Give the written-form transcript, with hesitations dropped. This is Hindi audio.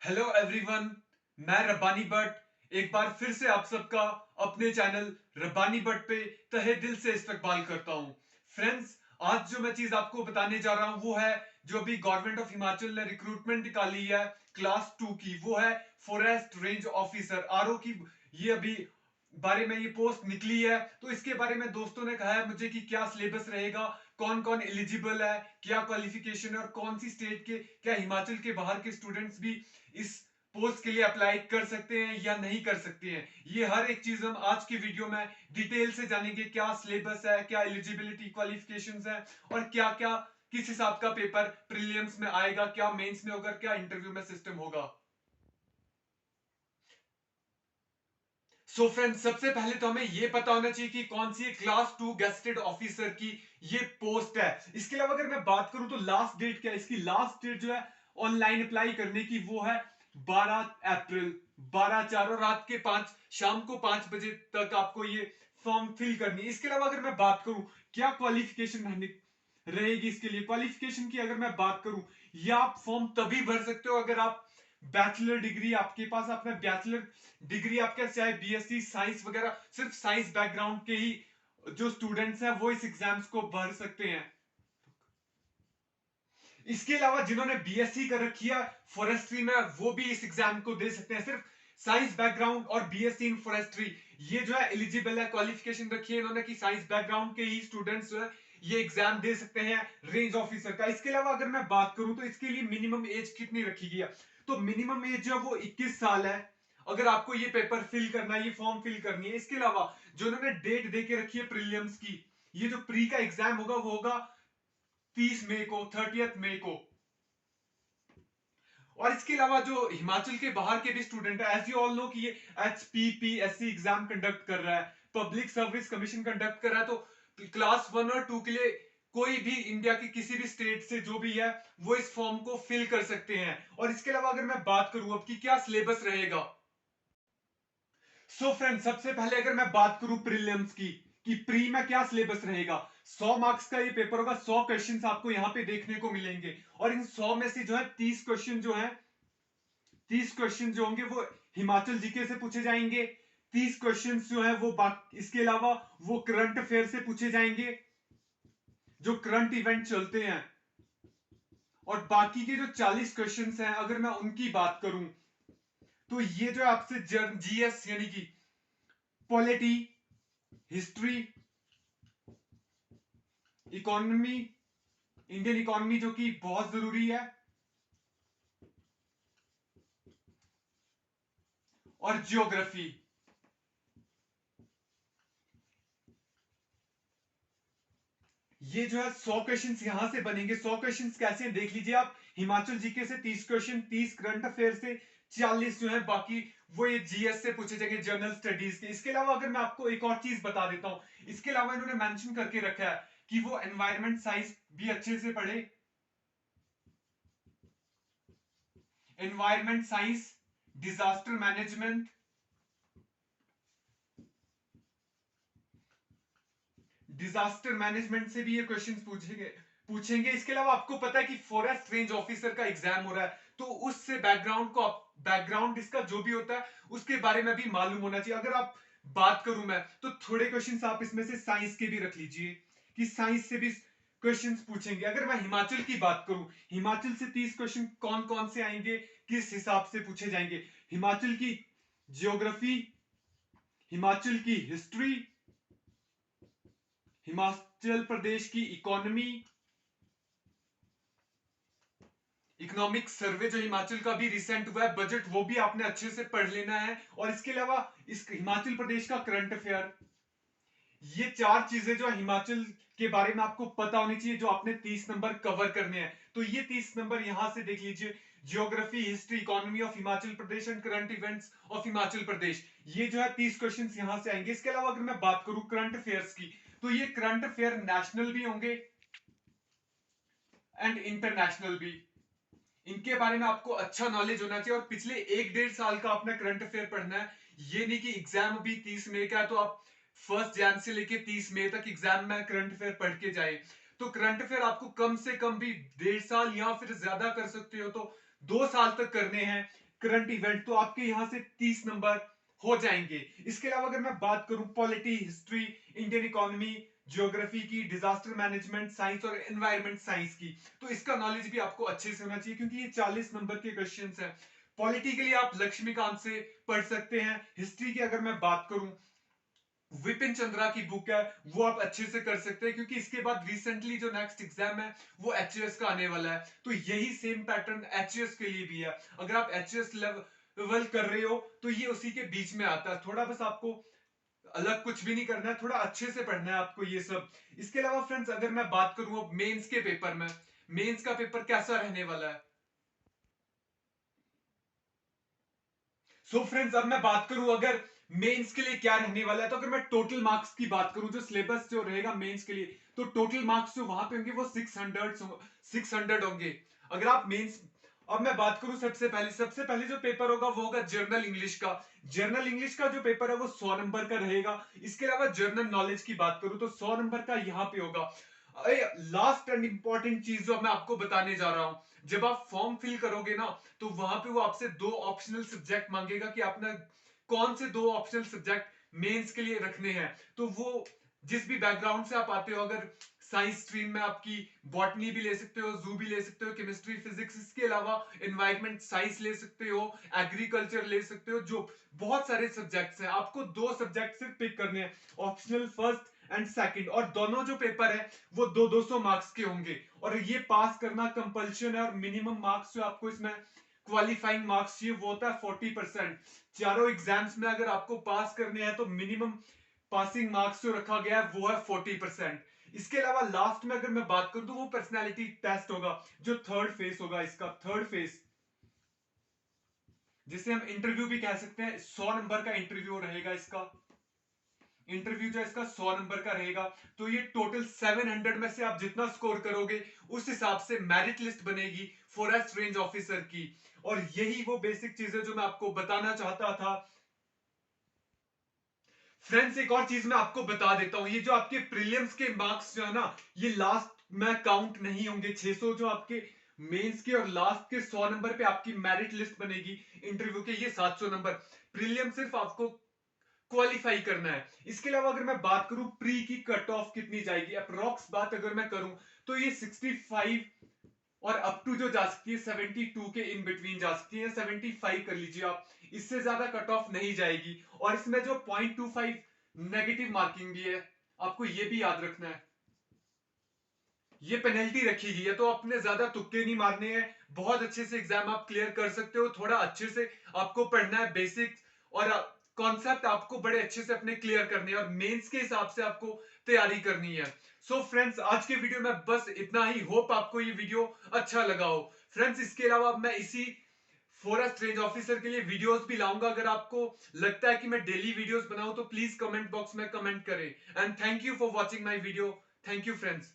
Hello everyone. मैं रब्बानी भट्ट एक बार फिर से आप सबका अपने चैनल रब्बानी भट्ट पे तहे दिल से इस्तकबाल करता हूं। फ्रेंड्स, आज जो मैं चीज आपको बताने जा रहा हूं वो है जो अभी गवर्नमेंट ऑफ हिमाचल ने रिक्रूटमेंट निकाली है क्लास 2 की, वो है फॉरेस्ट रेंज ऑफिसर आरओ की। ये अभी बारे में ये पोस्ट निकली है, तो इसके बारे में दोस्तों ने कहा है मुझे कि क्या सिलेबस रहेगा, कौन कौन एलिजिबल है, क्या क्वालिफिकेशन है और कौन सी स्टेट के, क्या हिमाचल के बाहर के स्टूडेंट्स भी इस पोस्ट के लिए अप्लाई कर सकते हैं या नहीं कर सकते हैं। ये हर एक चीज हम आज की वीडियो में डिटेल से जानेंगे। क्या सिलेबस है, क्या एलिजिबिलिटी क्वालिफिकेशंस है और क्या क्या किस हिसाब का पेपर प्रीलिम्स में आएगा, क्या मेंस में होगा, क्या इंटरव्यू में सिस्टम होगा। सो फ्रेंड्स, सबसे पहले तो हमें यह पता होना चाहिए कि कौन सी क्लास 2 गेस्टेड ऑफिसर की ये पोस्ट है। इसके अलावा अगर मैं बात करूं तो लास्ट डेट क्या है, इसकी लास्ट डेट जो है ऑनलाइन अप्लाई करने की वो है 12 अप्रैल, 12/4 और रात के 5 शाम को 5 बजे तक आपको ये फॉर्म फिल करनी है। इसके अलावा अगर मैं बात करूं क्या क्वालिफिकेशन रहेगी इसके लिए, क्वालिफिकेशन की अगर मैं बात करूं, या आप फॉर्म तभी भर सकते हो अगर आप बैचलर डिग्री आपके पास, आपने बैचलर डिग्री आपके चाहे बीएससी साइंस वगैरह, सिर्फ साइंस बैकग्राउंड के ही जो स्टूडेंट्स हैं वो इस एग्जाम्स को भर सकते हैं। इसके अलावा जिन्होंने बीएससी कर रखी है फॉरेस्ट्री में वो भी इस एग्जाम को दे सकते हैं। सिर्फ साइंस बैकग्राउंड और बीएससी इन फॉरेस्ट्री ये जो है एलिजिबल है। क्वालिफिकेशन रखी है इन्होंने कि साइंस बैकग्राउंड के ही स्टूडेंट्स जो है ये एग्जाम दे सकते हैं रेंज ऑफिसर का। इसके अलावा अगर मैं बात करूं तो इसके लिए मिनिमम एज कितनी रखी गई है, तो मिनिमम एज जो है वो 21 साल है अगर आपको ये पेपर फिल करना है, ये फॉर्म फिल करनी है। इसके अलावा जो उन्होंने डेट दे के रखी है प्रीलिम्स की, ये जो प्री का एग्जाम होगा वो होगा 30 मई को, 30 मई को। और इसके अलावा जो हिमाचल के बाहर के भी स्टूडेंट है, एज यू ऑल नो कि ये HPPSC एग्जाम कंडक्ट कर रहा है, पब्लिक सर्विस कमीशन कंडक्ट कर रहा है। तो क्लास 1 और 2 के लिए कोई भी इंडिया के किसी भी स्टेट से जो भी है वो इस फॉर्म को फिल कर सकते हैं। और इसके अलावा अगर मैं बात करूं अब कि क्या सिलेबस रहेगा, सो फ्रेंड सबसे पहले अगर मैं बात करूं प्रीलिम्स की कि प्री में क्या सिलेबस रहेगा, 100 मार्क्स का ये पेपर होगा। 100 क्वेश्चंस आपको यहां पे देखने को मिलेंगे और इन 100 में से जो है 30 क्वेश्चन जो है, 30 क्वेश्चन जो होंगे वो हिमाचल जीके से पूछे जाएंगे। 30 क्वेश्चन जो है वो इसके अलावा वो करंट अफेयर से पूछे जाएंगे जो करंट इवेंट चलते हैं। और बाकी के जो 40 क्वेश्चन हैं अगर मैं उनकी बात करूं तो ये जो आपसे जीएस यानी कि polity, history, economy, Indian economy जो कि बहुत जरूरी है, और जियोग्राफी। ये जो है 100 क्वेश्चंस यहां से बनेंगे। 100 क्वेश्चंस कैसे हैं देख लीजिए आप। हिमाचल जीके से 30 क्वेश्चन, 30 करंट अफेयर से, 40 जो है बाकी वो ये जीएस से पूछे जाएंगे, जनरल स्टडीज के। इसके अलावा अगर मैं आपको एक और चीज बता देता हूं, इसके अलावा इन्होंने मेंशन करके रखा है कि वो एनवायरमेंट साइंस भी अच्छे से पढ़े। Environment science, disaster management, disaster management से भी ये क्वेश्चंस पूछेंगे। इसके अलावा आपको पता है कि फॉरेस्ट रेंज ऑफिसर का एग्जाम हो रहा है, तो उससे बैकग्राउंड इसका जो भी होता है उसके बारे में भी मालूम होना चाहिए। अगर आप बात करूं मैं तो थोड़े क्वेश्चंस आप इसमें से साइंस के भी रख लीजिए कि साइंस से भी क्वेश्चंस पूछेंगे। अगर मैं हिमाचल की बात करूं, हिमाचल से 30 क्वेश्चन कौन कौन से आएंगे, किस हिसाब से पूछे जाएंगे, हिमाचल की ज्योग्राफी, हिमाचल की हिस्ट्री, हिमाचल प्रदेश की इकोनॉमी, इकोनॉमिक सर्वे जो हिमाचल का भी रिसेंट हुआ है, बजट वो भी आपने अच्छे से पढ़ लेना है। और इसके अलावा इस हिमाचल प्रदेश का करंट अफेयर, ये चार चीजें जो हिमाचल के बारे में आपको पता होनी चाहिए जो आपने 30 नंबर कवर करने हैं। तो ये 30 नंबर यहां से देख लीजिए, geography, history, economy of Himachal Pradesh and current events of Himachal Pradesh, ये जो है 30 क्वेश्चन यहां से आएंगे। इसके अलावा अगर मैं बात करूं करंट अफेयर्स की, तो ये करंट अफेयर नेशनल भी होंगे एंड इंटरनेशनल भी। इनके बारे में आपको अच्छा नॉलेज होना चाहिए और पिछले 1-1.5 साल का आपने करंट अफेयर पढ़ना है। ये नहीं कि एग्जाम अभी 30 मई का है तो आप 1 जनवरी से लेके 30 मई तक एग्जाम में करंट अफेयर पढ़ के जाए। तो करंट अफेयर आपको कम से कम भी 1.5 साल या फिर ज्यादा कर सकते हो तो 2 साल तक करने हैं। करंट इवेंट, तो आपके यहाँ से 30 नंबर हो जाएंगे। इसके अलावा अगर मैं बात करूं polity, history, Indian economy, geography की, डिजास्टर मैनेजमेंट साइंस और एनवायरमेंट साइंस की, तो इसका नॉलेज भी आपको अच्छे से होना चाहिए क्योंकि ये 40 नंबर के क्वेश्चंस हैं। पॉलिटी के लिए आप लक्ष्मीकांत से पढ़ सकते हैं। हिस्ट्री की अगर मैं बात करूं, विपिन चंद्रा की बुक है, वो आप अच्छे से कर सकते हैं क्योंकि इसके बाद रिसेंटली जो नेक्स्ट एग्जाम है वो एचएएस का आने वाला है, तो यही सेम पैटर्न एचएएस के लिए भी है। अगर आप एचएएस लेवल कर रहे हो तो ये उसी के बीच में आता है। थोड़ा बस आपको अलग कुछ भी नहीं करना है, थोड़ा अच्छे से पढ़ना है आपको ये सब। इसके अलावा फ्रेंड्स अगर मैं बात करूं अब मेंस के पेपर में, मेंस का पेपर कैसा रहने वाला है। सो फ्रेंड्स अब मैं बात करूं अगर मेंस के लिए क्या रहने वाला है, तो अगर मैं टोटल मार्क्स की बात करूं, जो सिलेबस जो रहेगा मेंस के लिए, तो टोटल मार्क्स जो वहां पे होंगे वो 600 होंगे। अगर आप मेंस, अब मैं बात करूं सबसे पहले जो पेपर होगा वो होगा जर्नल इंग्लिश का। जर्नल इंग्लिश का जो पेपर है वो 100 नंबर का रहेगा। इसके अलावा जर्नल नॉलेज की बात करूं तो 100 नंबर का यहाँ पे होगा। लास्ट एंड इंपॉर्टेंट चीज जो मैं आपको बताने जा रहा हूं, जब आप फॉर्म फिल करोगे ना, तो वहां पे वो आपसे 2 ऑप्शनल सब्जेक्ट मांगेगा कि आपने कौन से 2 ऑप्शनल सब्जेक्ट मेंस के लिए रखने हैं। तो वो जिस भी बैकग्राउंड से आप आते हो, अगर साइंस स्ट्रीम में आपकी बॉटनी भी ले सकते हो, जू भी ले सकते हो, केमिस्ट्री, फिजिक्स, इसके अलावा एनवायरमेंट साइंस ले सकते हो, एग्रीकल्चर ले सकते हो, जो बहुत सारे सब्जेक्ट्स हैं। आपको 2 सब्जेक्ट सिर्फ पिक करने हैं, ऑप्शनल फर्स्ट एंड सेकंड, और दोनों जो पेपर है वो 200 मार्क्स के होंगे और ये पास करना कंपल्शन है। और मिनिमम मार्क्स जो आपको इसमें क्वालिफाइंग मार्क्स चाहिए वो होता है 40%। चारों एग्जाम्स में अगर आपको पास करने हैं तो मिनिमम पासिंग मार्क्स जो रखा गया है वो है 40%। इसके अलावा लास्ट में अगर मैं बात करूं तो वो पर्सनैलिटी टेस्ट होगा, जो थर्ड फेस होगा, इसका थर्ड फेस जिसे हम इंटरव्यू भी कह सकते हैं। 100 नंबर का इंटरव्यू रहेगा इसका। इंटरव्यू जो इसका 100 नंबर का रहेगा, तो ये टोटल 700 में से आप जितना स्कोर करोगे उस हिसाब से मेरिट लिस्ट बनेगी फॉरेस्ट रेंज ऑफिसर की। और यही वो बेसिक चीजें जो मैं आपको बताना चाहता था। फ्रेंड्स एक और चीज मैं आपको बता देता हूं, ये जो आपके प्रीलिम्स के मार्क्स जो है ना, ये लास्ट में काउंट नहीं होंगे। 600 जो आपके मेंस के और लास्ट के 100 नंबर पे आपकी मेरिट लिस्ट बनेगी इंटरव्यू के, ये 700 नंबर। प्रीलियम सिर्फ आपको क्वालिफाई करना है। इसके अलावा अगर मैं बात करूं प्री की कट ऑफ कितनी जाएगी, अप्रोक्स बात अगर मैं करूं तो ये 65 और अप टू जो जा सकती है 72 के इन बिटवीन जा सकती है, 75 कर लीजिए आप, इससे ज्यादा कट ऑफ नहीं जाएगी। और इसमें जो 0.25 नेगेटिव मार्किंग भी है, आपको ये भी याद रखना है, ये पेनल्टी रखी गई है। तो अपने ज्यादा तुक्के नहीं मारने हैं, बहुत अच्छे से एग्जाम आप क्लियर कर सकते हो। थोड़ा अच्छे से आपको पढ़ना है, बेसिक्स और कॉन्सेप्ट आपको बड़े अच्छे से अपने क्लियर करने हैं और मेंस के हिसाब से आपको तैयारी करनी है। सो फ्रेंड्स आज के वीडियो में बस इतना ही। होप आपको ये वीडियो अच्छा लगा हो। फ्रेंड्स इसके अलावा मैं इसी फॉरेस्ट रेंज ऑफिसर के लिए वीडियोस भी लाऊंगा। अगर आपको लगता है कि मैं डेली वीडियोस बनाऊं तो प्लीज कमेंट बॉक्स में कमेंट करें। And thank you for watching my video. Thank you friends.